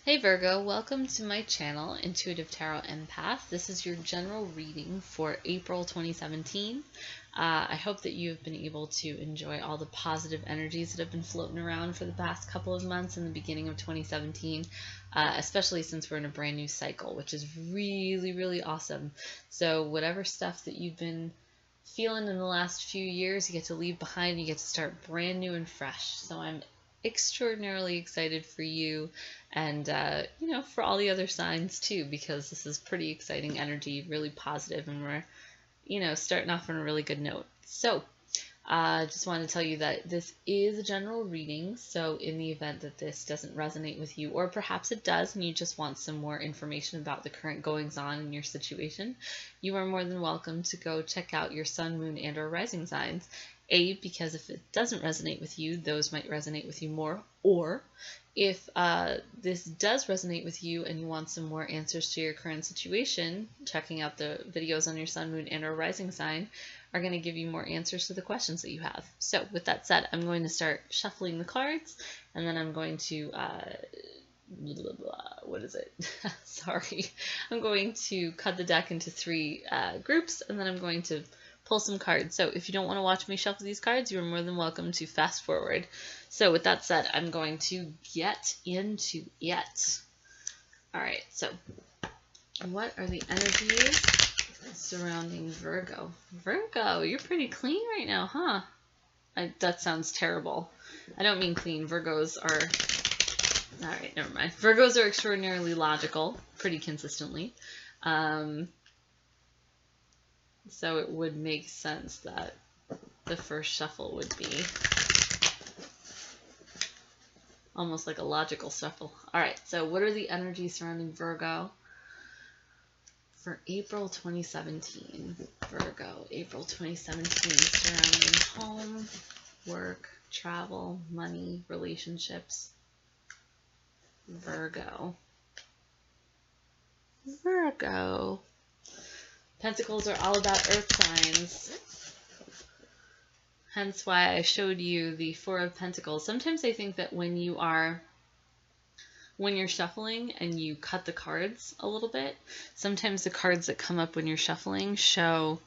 Hey Virgo, welcome to my channel, Intuitive Tarot Empath. This is your general reading for April 2017. I hope that you have been able to enjoy all the positive energies that have been floating around for the past couple of months in the beginning of 2017, especially since we're in a brand new cycle, which is really, really awesome. So whatever stuff that you've been feeling in the last few years, you get to leave behind, you get to start brand new and fresh. So I'm extraordinarily excited for you and for all the other signs too, because this is pretty exciting energy, really positive, and we're starting off on a really good note. So just wanted to tell you that this is a general reading, so in the event that this doesn't resonate with you, or perhaps it does and you just want some more information about the current goings on in your situation, you are more than welcome to go check out your sun, moon, and or rising signs. Because if it doesn't resonate with you, those might resonate with you more, or if this does resonate with you and you want some more answers to your current situation, checking out the videos on your sun, moon, and or rising sign are going to give you more answers to the questions that you have. So with that said, I'm going to start shuffling the cards, and then I'm going to what is it? Sorry. I'm going to cut the deck into three groups, and then I'm going to pull some cards. So if you don't want to watch me shuffle these cards, you're more than welcome to fast forward. So with that said, I'm going to get into it. All right, so what are the energies surrounding Virgo? Virgo, you're pretty clean right now, huh? That sounds terrible. I don't mean clean. Virgos are... All right, never mind. Virgos are extraordinarily logical, pretty consistently. So it would make sense that the first shuffle would be almost like a logical shuffle. All right, so what are the energies surrounding Virgo for April 2017? Virgo, April 2017, surrounding home, work, travel, money, relationships. Virgo. Pentacles are all about earth signs. Hence why I showed you the Four of Pentacles. Sometimes I think that when you're shuffling and you cut the cards a little bit, sometimes the cards that come up when you're shuffling show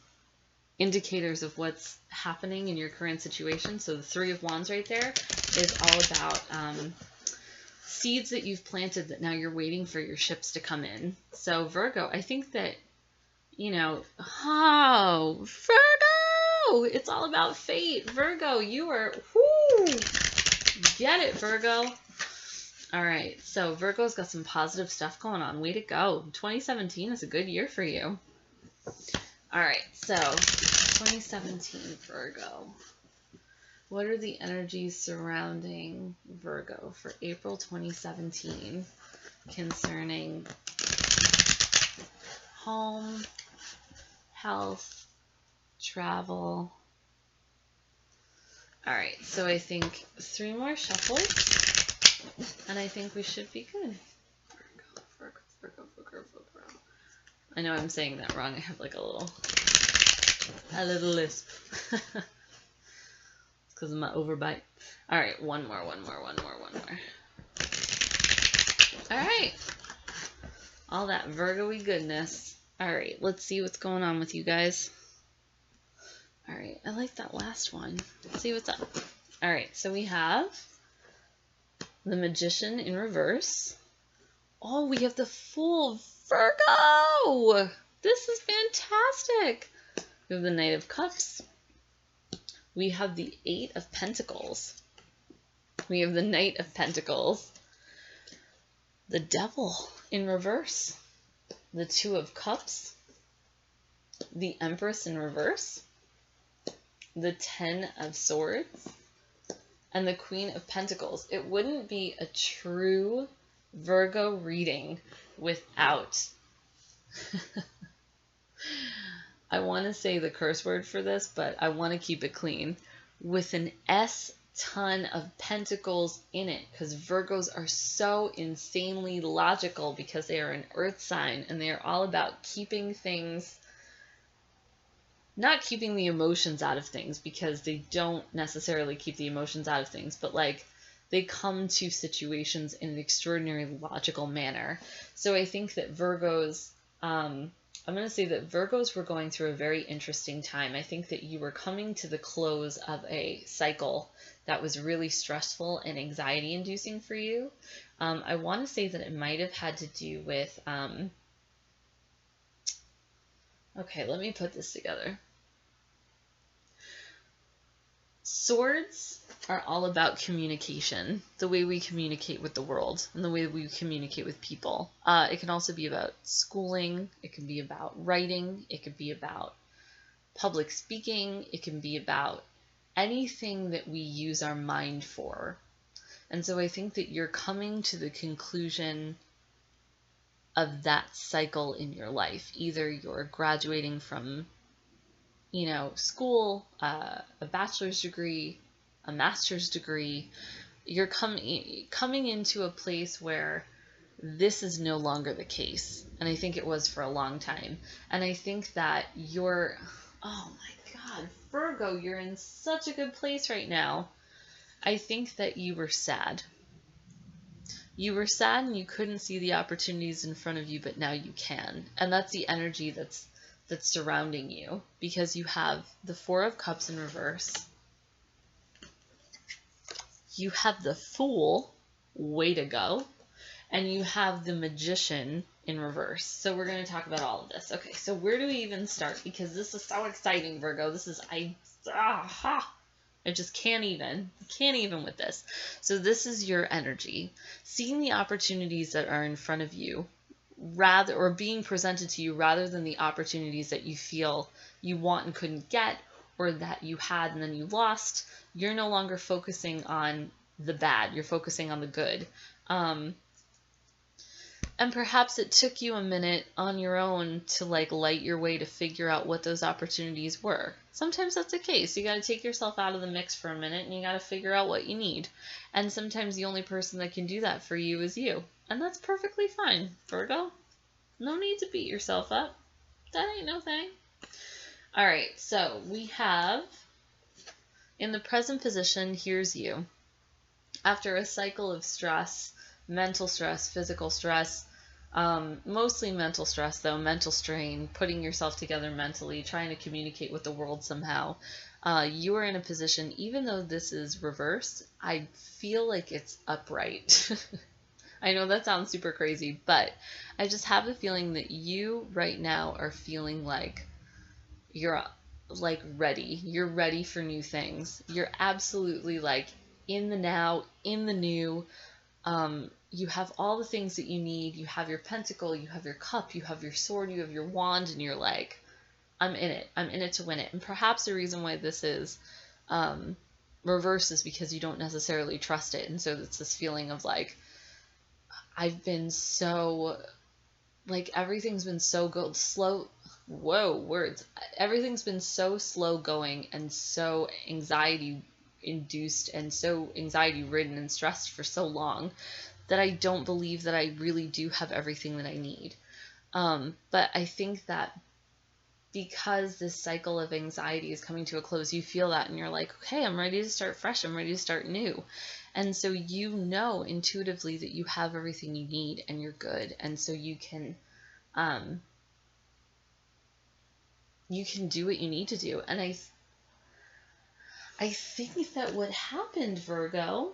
indicators of what's happening in your current situation. So the Three of Wands right there is all about seeds that you've planted that now you're waiting for your ships to come in. So Virgo, I think that Virgo, it's all about fate. Virgo, you are, get it, Virgo. All right, so Virgo's got some positive stuff going on. Way to go. 2017 is a good year for you. All right, so 2017 Virgo. What are the energies surrounding Virgo for April 2017 concerning home, health, travel? All right, so I think three more shuffles, and I think we should be good. Virgo. I know I'm saying that wrong. I have like a little lisp. It's because of my overbite. All right, one more. All right. All that Virgo-y goodness. All right, let's see what's going on with you guys. All right, I like that last one. Let's see what's up. All right, so we have the Magician in reverse. Oh, we have the Fool. Virgo! This is fantastic. We have the Knight of Cups. We have the Eight of Pentacles. We have the Knight of Pentacles. The Devil in reverse. The Two of Cups. The Empress in reverse. The Ten of Swords. And the Queen of Pentacles. It wouldn't be a true Virgo reading without... I want to say the curse word for this, but I want to keep it clean. With an S ton of pentacles in it, because Virgos are so insanely logical because they are an earth sign and they are all about keeping things, not keeping the emotions out of things, because they don't necessarily keep the emotions out of things, but like they come to situations in an extraordinarily logical manner. So I think that Virgos, I'm going to say that Virgos were going through a very interesting time. I think that you were coming to the close of a cycle that was really stressful and anxiety inducing for you. I want to say that it might have had to do with, okay, let me put this together. Swords are all about communication, the way we communicate with the world and the way we communicate with people. It can also be about schooling. It can be about writing. It could be about public speaking. It can be about anything that we use our mind for. And so I think that you're coming to the conclusion of that cycle in your life. Either you're graduating from school, a bachelor's degree, a master's degree, you're coming into a place where this is no longer the case. And I think it was for a long time. And I think that oh my God, Virgo, you're in such a good place right now. I think that you were sad. You were sad and you couldn't see the opportunities in front of you, but now you can. And that's the energy that's surrounding you, because you have the Four of Cups in reverse. You have the Fool, way to go. And you have the Magician in reverse. So we're going to talk about all of this. Okay, so where do we even start? Because this is so exciting, Virgo. I just can't even with this. So this is your energy. Seeing the opportunities that are in front of you, or being presented to you, rather than the opportunities that you feel you want and couldn't get, or that you had and then you lost. You're no longer focusing on the bad, you're focusing on the good. And perhaps it took you a minute on your own to light your way to figure out what those opportunities were. Sometimes that's the case. You got to take yourself out of the mix for a minute and you got to figure out what you need. And sometimes the only person that can do that for you is you. And that's perfectly fine, Virgo. No need to beat yourself up. That ain't no thing. All right, so we have, in the present position, here's you. After a cycle of stress, mental stress, physical stress, mostly mental stress though, mental strain, putting yourself together mentally, trying to communicate with the world somehow, you are in a position, even though this is reversed, I feel like it's upright. I know that sounds super crazy, but I just have the feeling that you right now are feeling like you're ready. You're ready for new things. You're absolutely in the now, in the new. You have all the things that you need. You have your pentacle, you have your cup, you have your sword, you have your wand, and you're like, I'm in it. I'm in it to win it. And perhaps the reason why this is reverse is because you don't necessarily trust it. And so it's this feeling of I've been so, everything's been so everything's been so slow going and so anxiety induced and so anxiety ridden and stressed for so long that I don't believe that I really do have everything that I need. But I think that because this cycle of anxiety is coming to a close, you feel that and you're like, okay, I'm ready to start fresh. I'm ready to start new. And so you know intuitively that you have everything you need and you're good. And so you can do what you need to do. And I think that what happened, Virgo,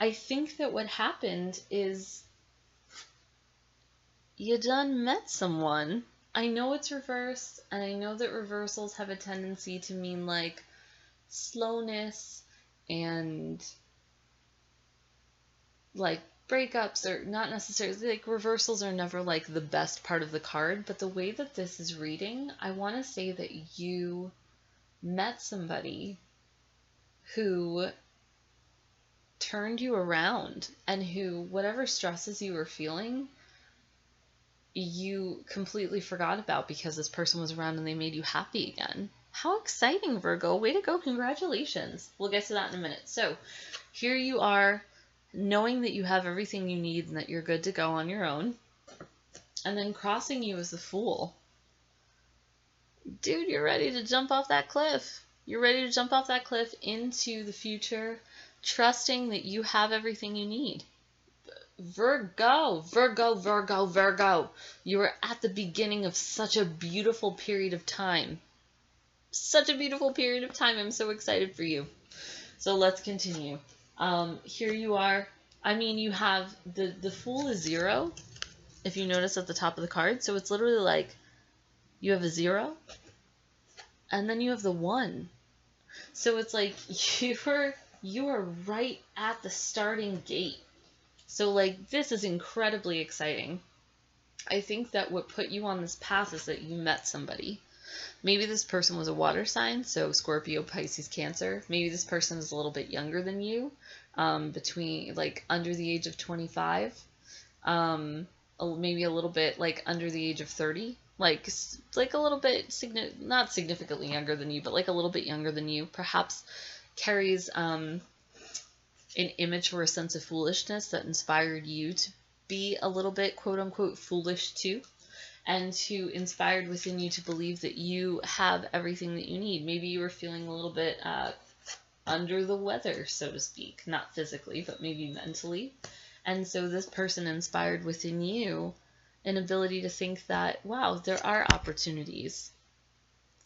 is you done met someone. I know it's reversed, and I know that reversals have a tendency to mean slowness and breakups, or not necessarily, reversals are never the best part of the card, but the way that this is reading, I want to say that you met somebody who turned you around and who, whatever stresses you were feeling, you completely forgot about because this person was around and they made you happy again. How exciting, Virgo. Way to go. Congratulations. We'll get to that in a minute. So here you are, knowing that you have everything you need and that you're good to go on your own. And then crossing you is the Fool. Dude, you're ready to jump off that cliff. You're ready to jump off that cliff into the future, trusting that you have everything you need. Virgo, Virgo, Virgo, Virgo. You are at the beginning of such a beautiful period of time. Such a beautiful period of time. I'm so excited for you. So let's continue. Here you are. I mean, you have the Fool is 0, if you notice at the top of the card. So it's literally like you have a 0, and then you have the 1. So it's like you are right at the starting gate. So like this is incredibly exciting. I think that what put you on this path is that you met somebody. Maybe this person was a water sign, so Scorpio, Pisces, Cancer. Maybe this person is a little bit younger than you, between like under the age of 25, maybe a little bit like under the age of 30, like a little bit not significantly younger than you, but like a little bit younger than you. Perhaps carries an image or a sense of foolishness that inspired you to be a little bit quote unquote foolish too, and to inspired within you to believe that you have everything that you need. Maybe you were feeling a little bit under the weather, so to speak, not physically, but maybe mentally. And so this person inspired within you an ability to think that, wow, there are opportunities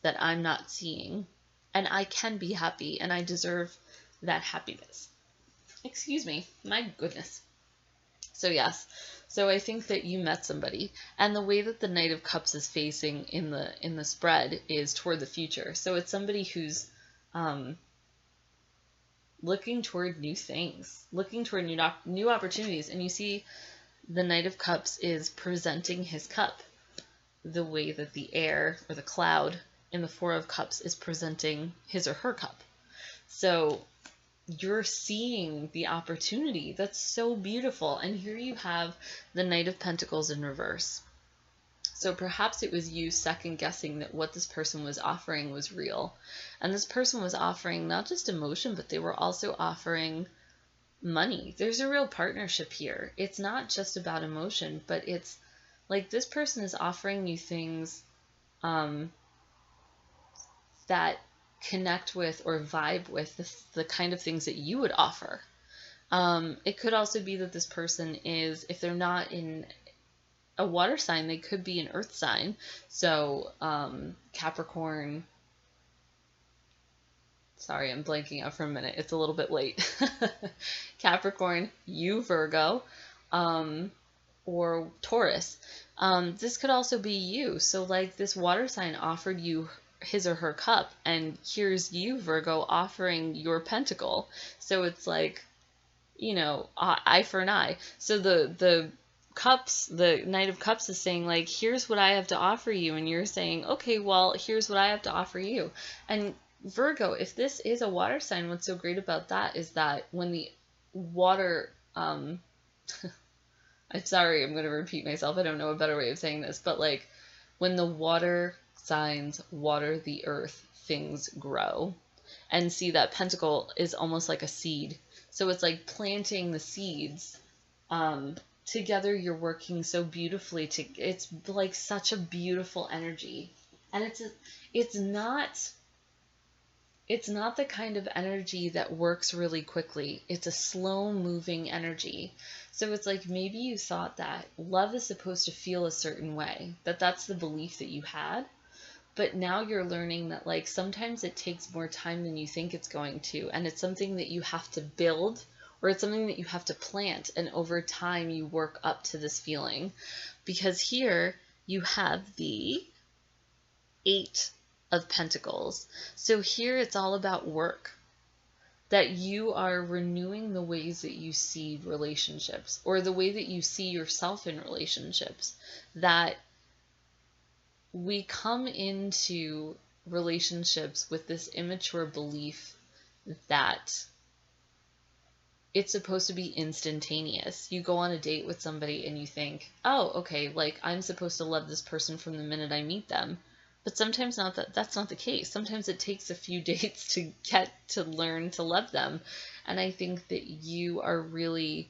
that I'm not seeing, and I can be happy, and I deserve that happiness. Excuse me, my goodness. So yes, so I think that you met somebody, and the way that the Knight of Cups is facing in the spread is toward the future. So it's somebody who's looking toward new things, looking toward new opportunities. And you see the Knight of Cups is presenting his cup the way that the air or the cloud in the Four of Cups is presenting his or her cup. So you're seeing the opportunity. That's so beautiful. And here you have the Knight of Pentacles in reverse. So perhaps it was you second guessing that what this person was offering was real. And this person was offering not just emotion, but they were also offering money. There's a real partnership here. It's not just about emotion, but it's like this person is offering you things that connect with or vibe with the kind of things that you would offer. It could also be that this person is, if they're not in a water sign, they could be an earth sign. So Capricorn, sorry, I'm blanking out for a minute. It's a little bit late. Capricorn, you Virgo, or Taurus. This could also be you. So like this water sign offered you his or her cup, and here's you Virgo offering your pentacle. So it's like, you know, eye for an eye. So the cups, the Knight of Cups is saying like, here's what I have to offer you, and you're saying, okay, well, here's what I have to offer you. And Virgo, if this is a water sign, what's so great about that is that when the water I'm sorry, I'm going to repeat myself, I don't know a better way of saying this, but like when the water signs water the earth, things grow. And see, that pentacle is almost like a seed. So it's like planting the seeds. Together you're working so beautifully. It's like such a beautiful energy. And it's not the kind of energy that works really quickly. It's a slow moving energy. So it's like maybe you thought that love is supposed to feel a certain way, that's the belief that you had. But now you're learning that like sometimes it takes more time than you think it's going to, and it's something that you have to build, or it's something that you have to plant, and over time you work up to this feeling. Because here you have the 8 of Pentacles. So here it's all about work. That you are renewing the ways that you see relationships, or the way that you see yourself in relationships. That we come into relationships with this immature belief that it's supposed to be instantaneous. You go on a date with somebody and you think, oh, okay, like I'm supposed to love this person from the minute I meet them. But sometimes that's not the case. Sometimes it takes a few dates to get to learn to love them. And I think that you are really,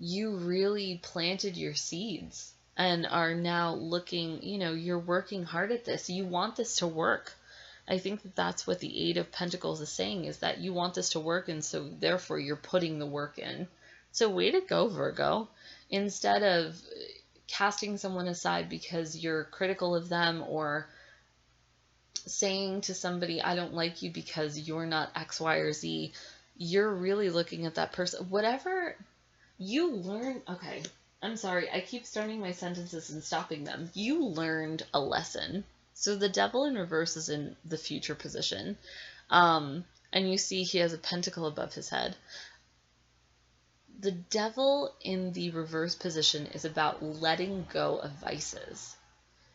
you really planted your seeds and are now looking, you know, you're working hard at this. You want this to work. I think that that's what the Eight of Pentacles is saying, is that you want this to work, and so therefore you're putting the work in. So way to go, Virgo. Instead of casting someone aside because you're critical of them, or saying to somebody, I don't like you because you're not X, Y, or Z, you're really looking at that person. Whatever you learn, okay, I'm sorry, I keep starting my sentences and stopping them. You learned a lesson. So the Devil in reverse is in the future position. And you see he has a pentacle above his head. The Devil in the reverse position is about letting go of vices.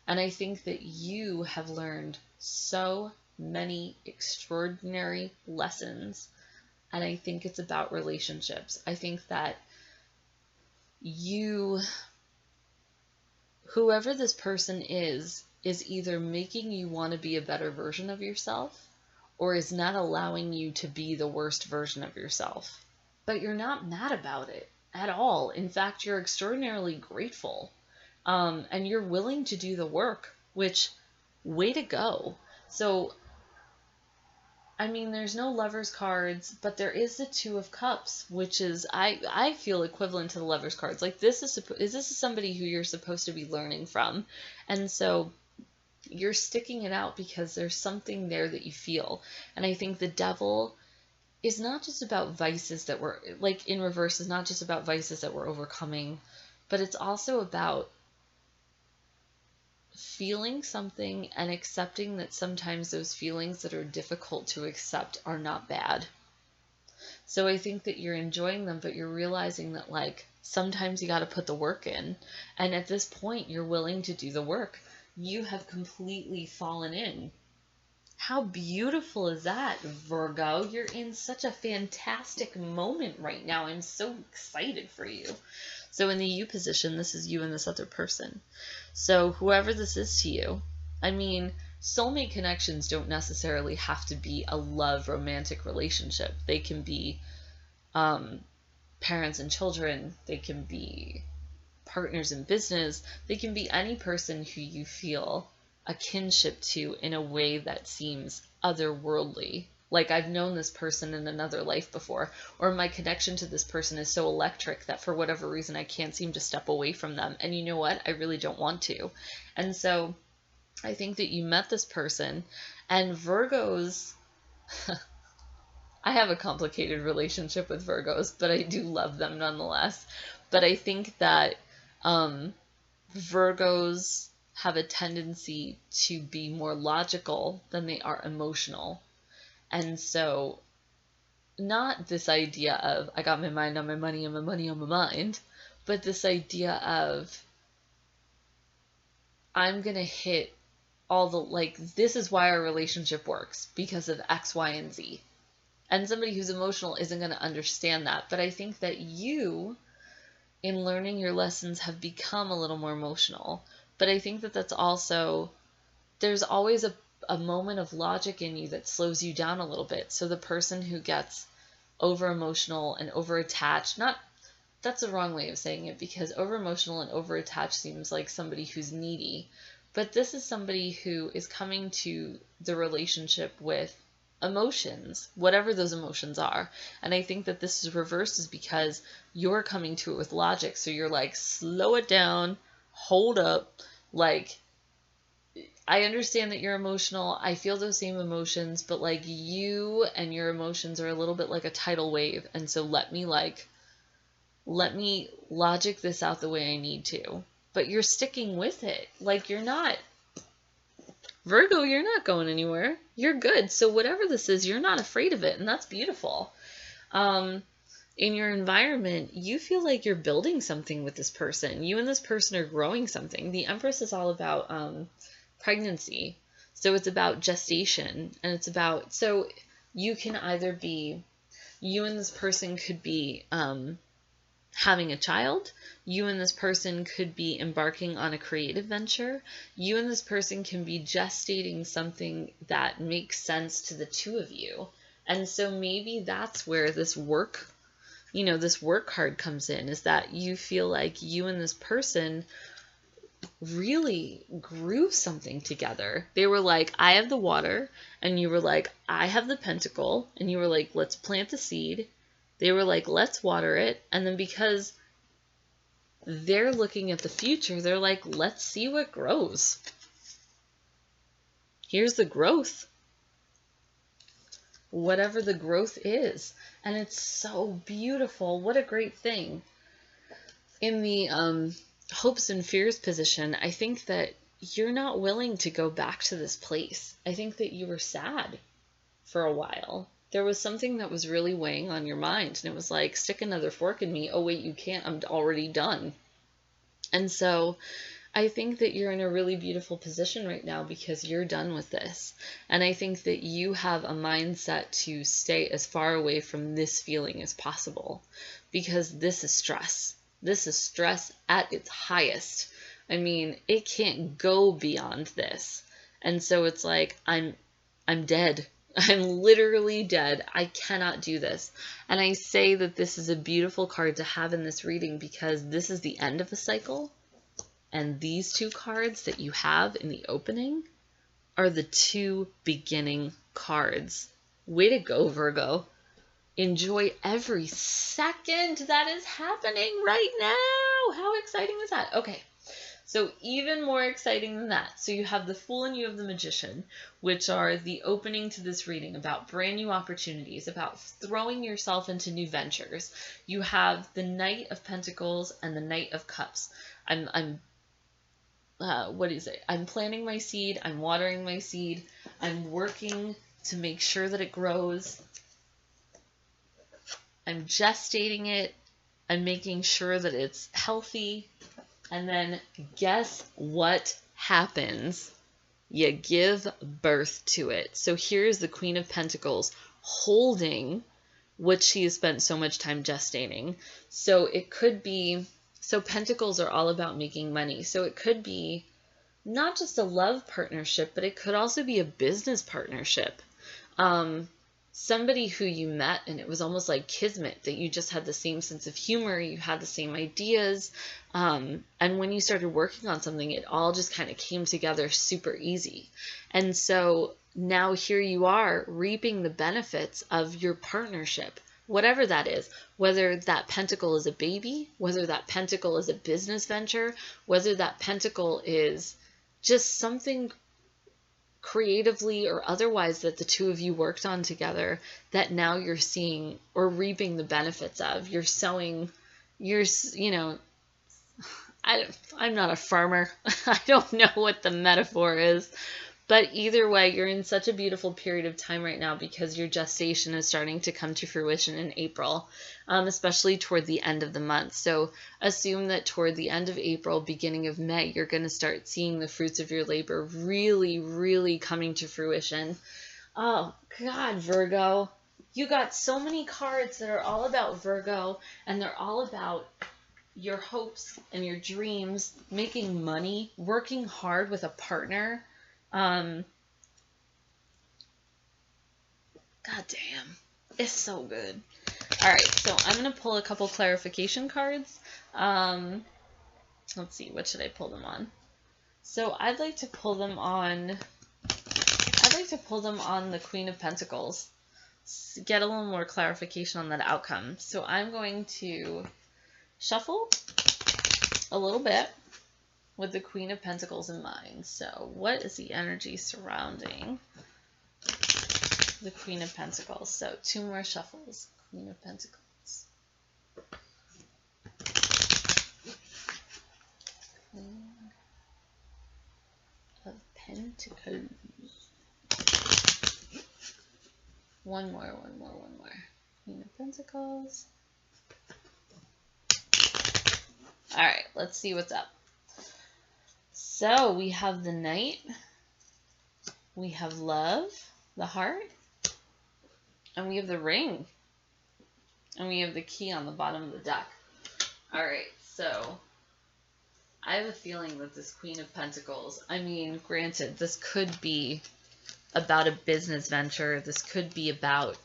And I think that you have learned so many extraordinary lessons. And I think it's about relationships. I think that whoever this person is either making you want to be a better version of yourself, or is not allowing you to be the worst version of yourself. But you're not mad about it at all. In fact, you're extraordinarily grateful. And you're willing to do the work, which, way to go. So, I mean, there's no Lovers cards, but there is the Two of Cups, which is, I feel equivalent to the Lovers cards. Like, this is somebody who you're supposed to be learning from. And so you're sticking it out because there's something there that you feel. And I think the Devil is not just about vices that we're, like, in reverse, is not just about vices that we're overcoming, but it's also about feeling something and accepting that sometimes those feelings that are difficult to accept are not bad. So I think that you're enjoying them, but you're realizing that, like, sometimes you got to put the work in. And at this point, you're willing to do the work. You have completely fallen in. How beautiful is that, Virgo? You're in such a fantastic moment right now. I'm so excited for you. So in the you position, this is you and this other person. So whoever this is to you, I mean, soulmate connections don't necessarily have to be a love romantic relationship. They can be parents and children. They can be partners in business. They can be any person who you feel a kinship to in a way that seems otherworldly. Like, I've known this person in another life before, or my connection to this person is so electric that for whatever reason I can't seem to step away from them. And you know what? I really don't want to. And so I think that you met this person, and Virgos, I have a complicated relationship with Virgos, but I do love them nonetheless. But I think that Virgos have a tendency to be more logical than they are emotional. And so, not this idea of, I got my mind on my money and my money on my mind, but this idea of, I'm going to hit all the, like, this is why our relationship works, because of X, Y, and Z. And somebody who's emotional isn't going to understand that. But I think that you, in learning your lessons, have become a little more emotional. But I think that that's also, there's always a moment of logic in you that slows you down a little bit. So the person who gets over emotional and over attached, that's the wrong way of saying it, because over emotional and over attached seems like somebody who's needy. But this is somebody who is coming to the relationship with emotions, whatever those emotions are. And I think that this is reversed is because you're coming to it with logic. So you're like, slow it down, hold up, like, I understand that you're emotional. I feel those same emotions, but, like, you and your emotions are a little bit like a tidal wave. And so let me logic this out the way I need to. But you're sticking with it. Like, you're not, Virgo, you're not going anywhere. You're good. So whatever this is, you're not afraid of it. And that's beautiful. In your environment, you feel like you're building something with this person. You and this person are growing something. The Empress is all about pregnancy. So it's about gestation, and it's about, so you can either be, you and this person could be having a child. You and this person could be embarking on a creative venture. You and this person can be gestating something that makes sense to the two of you. And so maybe that's where this work, this work card comes in, is that you feel like you and this person really grew something together. They were like, I have the water, and you were like, I have the pentacle, and you were like, let's plant the seed. They were like, let's water it. And then because they're looking at the future, they're like, let's see what grows. Here's the growth. Whatever the growth is. And it's so beautiful. What a great thing. In the hopes and fears position, I think that you're not willing to go back to this place. I think that you were sad for a while. There was something that was really weighing on your mind, and it was like, stick another fork in me. Oh, wait, you can't. I'm already done. And so I think that you're in a really beautiful position right now because you're done with this. And I think that you have a mindset to stay as far away from this feeling as possible, because this is stress. This is stress at its highest. I mean, it can't go beyond this. And so it's like, I'm dead. I'm literally dead. I cannot do this. And I say that this is a beautiful card to have in this reading because this is the end of a cycle. And these two cards that you have in the opening are the two beginning cards. Way to go, Virgo. Enjoy every second that is happening right now. How exciting is that? Okay. So even more exciting than that. So you have the Fool and you have the Magician, which are the opening to this reading about brand new opportunities, about throwing yourself into new ventures. You have the Knight of Pentacles and the Knight of Cups. What is it? I'm planting my seed. I'm watering my seed. I'm working to make sure that it grows. I'm gestating it. I'm making sure that it's healthy. And then guess what happens? You give birth to it. So here's the Queen of Pentacles holding what she has spent so much time gestating. So it could be, so Pentacles are all about making money. So it could be not just a love partnership, but it could also be a business partnership. Somebody who you met and it was almost like kismet, that you just had the same sense of humor, you had the same ideas, and when you started working on something, it all just kind of came together super easy. And so now here you are reaping the benefits of your partnership, whatever that is, whether that pentacle is a baby, whether that pentacle is a business venture, whether that pentacle is just something creatively or otherwise that the two of you worked on together that now you're seeing or reaping the benefits of. You're sowing, I'm not a farmer. I don't know what the metaphor is, but either way, you're in such a beautiful period of time right now because your gestation is starting to come to fruition in April, especially toward the end of the month. So assume that toward the end of April, beginning of May, you're going to start seeing the fruits of your labor really, really coming to fruition. Oh, God, Virgo. You got so many cards that are all about Virgo, and they're all about your hopes and your dreams, making money, working hard with a partner. God damn, it's so good. All right, so I'm going to pull a couple clarification cards. Let's see, what should I pull them on? So I'd like to pull them on the Queen of Pentacles. Get a little more clarification on that outcome. So I'm going to shuffle a little bit with the Queen of Pentacles in mind. So what is the energy surrounding the Queen of Pentacles? So 2 more shuffles. Queen of Pentacles. Queen of Pentacles. One more. Queen of Pentacles. All right, let's see what's up. So we have the Knight, we have love, the heart, and we have the ring, and we have the key on the bottom of the deck. All right, so I have a feeling that this Queen of Pentacles, I mean, granted, this could be about a business venture. This could be about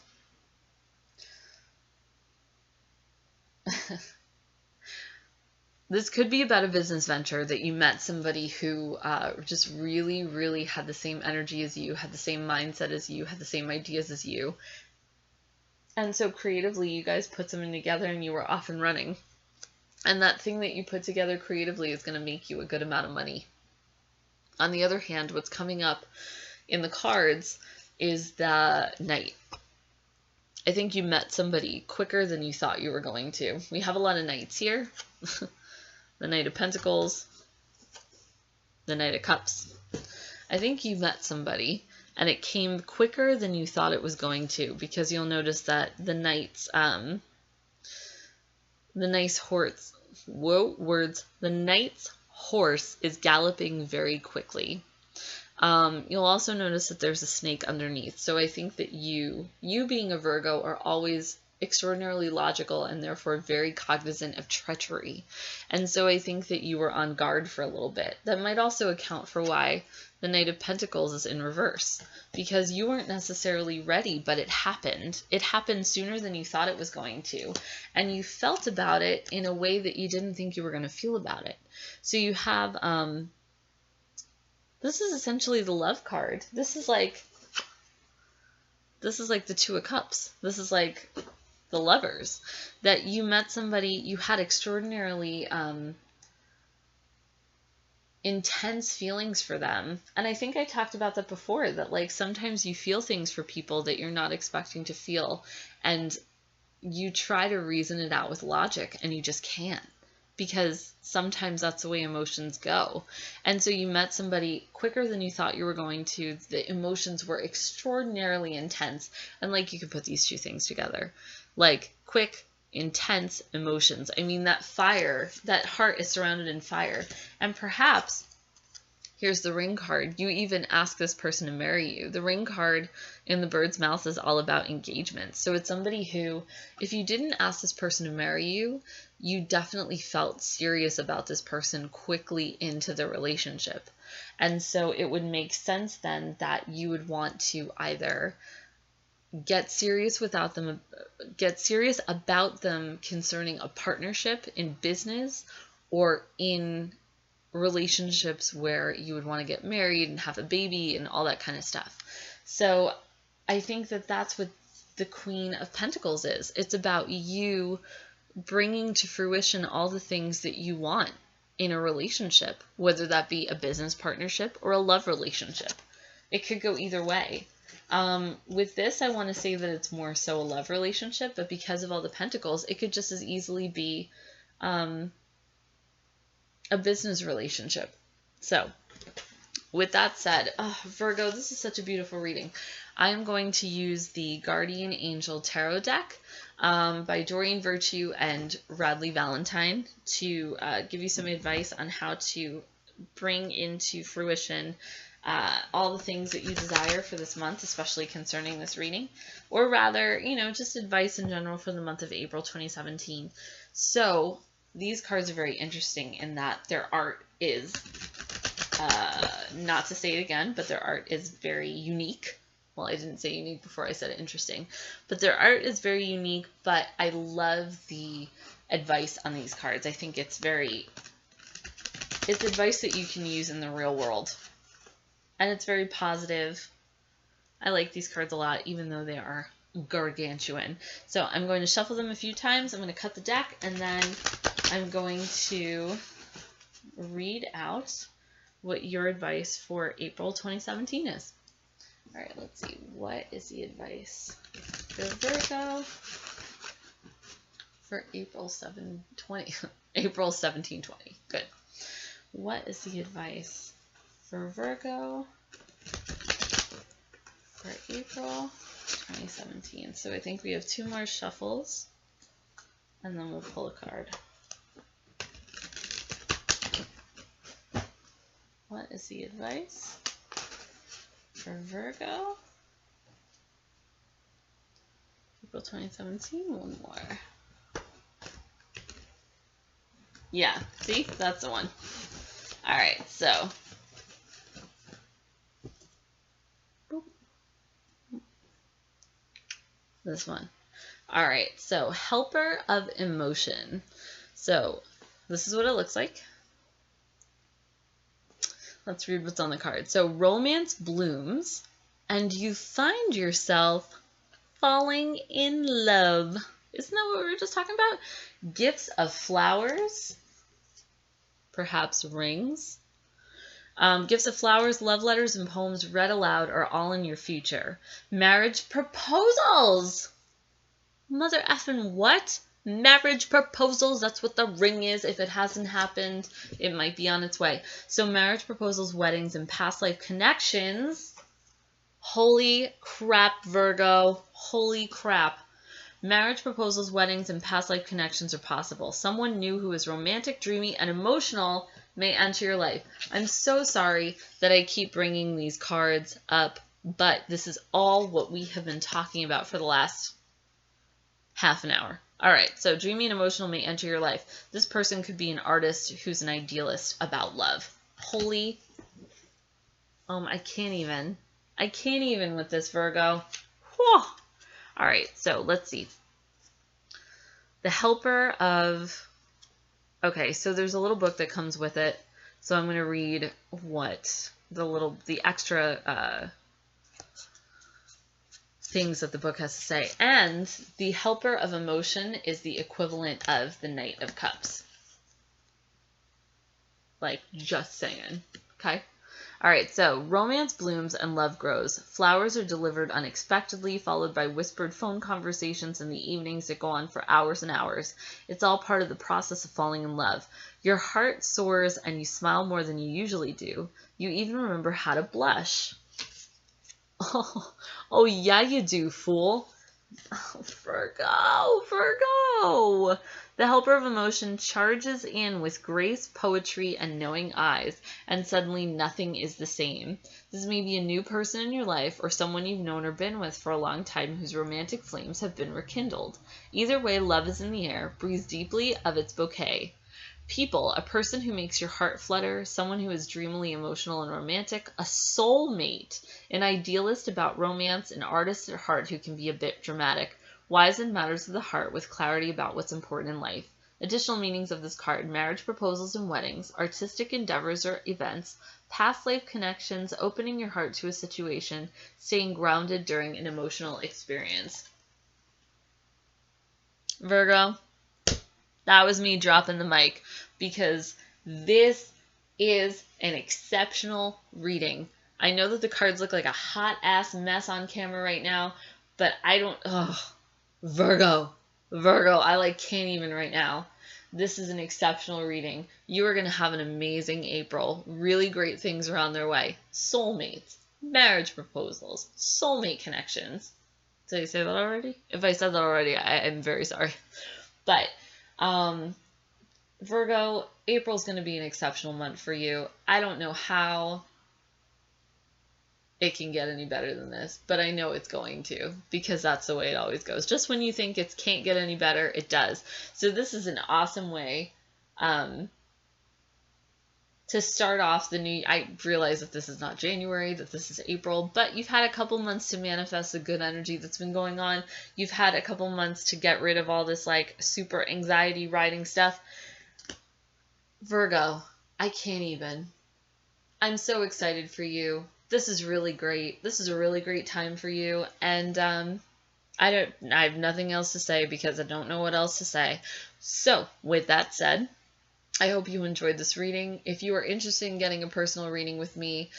This could be about a business venture that you met somebody who just really, really had the same energy as you, had the same mindset as you, had the same ideas as you. And so creatively, you guys put something together and you were off and running. And that thing that you put together creatively is going to make you a good amount of money. On the other hand, what's coming up in the cards is the Knight. I think you met somebody quicker than you thought you were going to. We have a lot of Knights here. The Knight of Pentacles, the Knight of Cups. I think you met somebody and it came quicker than you thought it was going to, because you'll notice that the Knight's the Knight's horse is galloping very quickly. You'll also notice that there's a snake underneath. So I think that you being a Virgo are always extraordinarily logical and therefore very cognizant of treachery. And so I think that you were on guard for a little bit. That might also account for why the Knight of Pentacles is in reverse, because you weren't necessarily ready, but it happened. It happened sooner than you thought it was going to, and you felt about it in a way that you didn't think you were going to feel about it. So you have this is essentially the love card. This is like the Two of Cups. This is like the lovers, that you met somebody, you had extraordinarily intense feelings for them. And I think I talked about that before, that like sometimes you feel things for people that you're not expecting to feel, and you try to reason it out with logic and you just can't, because sometimes that's the way emotions go. And so you met somebody quicker than you thought you were going to. The emotions were extraordinarily intense, and like you could put these two things together, like quick, intense emotions. I mean, that fire, that heart is surrounded in fire. And perhaps, here's the Ring card, you even ask this person to marry you. The Ring card in the bird's mouth is all about engagement. So it's somebody who, if you didn't ask this person to marry you, you definitely felt serious about this person quickly into the relationship. And so it would make sense then that you would want to either get serious about them concerning a partnership in business or in relationships where you would want to get married and have a baby and all that kind of stuff. So I think that that's what the Queen of Pentacles is. It's about you bringing to fruition all the things that you want in a relationship, whether that be a business partnership or a love relationship. It could go either way. With this, I want to say that it's more so a love relationship, but because of all the pentacles, it could just as easily be a business relationship. So with that said, Virgo, this is such a beautiful reading. I am going to use the Guardian Angel Tarot deck by Doreen Virtue and Radley Valentine to give you some advice on how to bring into fruition all the things that you desire for this month, especially concerning this reading, or rather, just advice in general for the month of April 2017. So these cards are very interesting in that their art is, not to say it again, but their art is very unique. Well, I didn't say unique before I said it interesting, but their art is very unique, but I love the advice on these cards. I think it's advice that you can use in the real world. And it's very positive. I like these cards a lot, even though they are gargantuan. So I'm going to shuffle them a few times. I'm going to cut the deck, and then I'm going to read out what your advice for April 2017 is. All right, let's see. What is the advice for Virgo for April 1720? Good. What is the advice for Virgo for April 2017? So I think we have 2 more shuffles, and then we'll pull a card. What is the advice for Virgo April 2017? 1 more. Yeah, see? That's the one. All right, so this one. All right, so helper of emotion. So this is what it looks like. Let's read what's on the card. So romance blooms and you find yourself falling in love. Isn't that what we were just talking about? Gifts of flowers, perhaps rings. Gifts of flowers, love letters, and poems read aloud are all in your future. Marriage proposals. Mother effing what? Marriage proposals. That's what the ring is. If it hasn't happened, it might be on its way. So marriage proposals, weddings, and past life connections. Holy crap, Virgo. Holy crap. Marriage proposals, weddings, and past life connections are possible. Someone new who is romantic, dreamy, and emotional may enter your life. I'm so sorry that I keep bringing these cards up, but this is all what we have been talking about for the last half an hour. All right, so dreamy and emotional may enter your life. This person could be an artist who's an idealist about love. Holy, I can't even. I can't even with this, Virgo. Whew. All right, so let's see. The helper of... Okay, so there's a little book that comes with it. So I'm going to read what the extra things that the book has to say. And the helper of emotion is the equivalent of the Knight of Cups. Like, just saying. Okay? All right, so romance blooms and love grows. Flowers are delivered unexpectedly, followed by whispered phone conversations in the evenings that go on for hours and hours. It's all part of the process of falling in love. Your heart soars and you smile more than you usually do. You even remember how to blush. Oh yeah, you do, fool. Oh, Virgo. The helper of emotion charges in with grace, poetry, and knowing eyes, and suddenly nothing is the same. This may be a new person in your life or someone you've known or been with for a long time whose romantic flames have been rekindled. Either way, love is in the air. Breathe deeply of its bouquet. People, a person who makes your heart flutter, someone who is dreamily emotional and romantic, a soulmate, an idealist about romance, an artist at heart who can be a bit dramatic, wise in matters of the heart with clarity about what's important in life. Additional meanings of this card: marriage proposals and weddings, artistic endeavors or events, past life connections, opening your heart to a situation, staying grounded during an emotional experience. Virgo, that was me dropping the mic because this is an exceptional reading. I know that the cards look like a hot ass mess on camera right now, but I don't, Virgo, I can't even right now. This is an exceptional reading. You are going to have an amazing April. Really great things are on their way. Soulmates, marriage proposals, soulmate connections. Did I say that already? If I said that already, I'm very sorry. But Virgo, April's going to be an exceptional month for you. I don't know how it can get any better than this, but I know it's going to, because that's the way it always goes. Just when you think it can't get any better, it does. So this is an awesome way to start off the new. I realize that this is not January, that this is April, but you've had a couple months to manifest the good energy that's been going on. You've had a couple months to get rid of all this like super anxiety riding stuff. Virgo, I can't even. I'm so excited for you. This is really great. This is a really great time for you. And I have nothing else to say because I don't know what else to say. So with that said, I hope you enjoyed this reading. If you are interested in getting a personal reading with me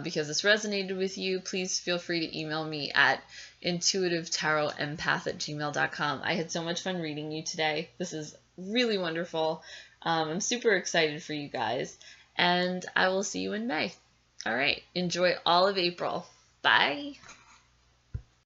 because this resonated with you, please feel free to email me at intuitivetarotempath@gmail.com. I had so much fun reading you today. This is really wonderful. I'm super excited for you guys, and I will see you in May. All right, enjoy all of April. Bye.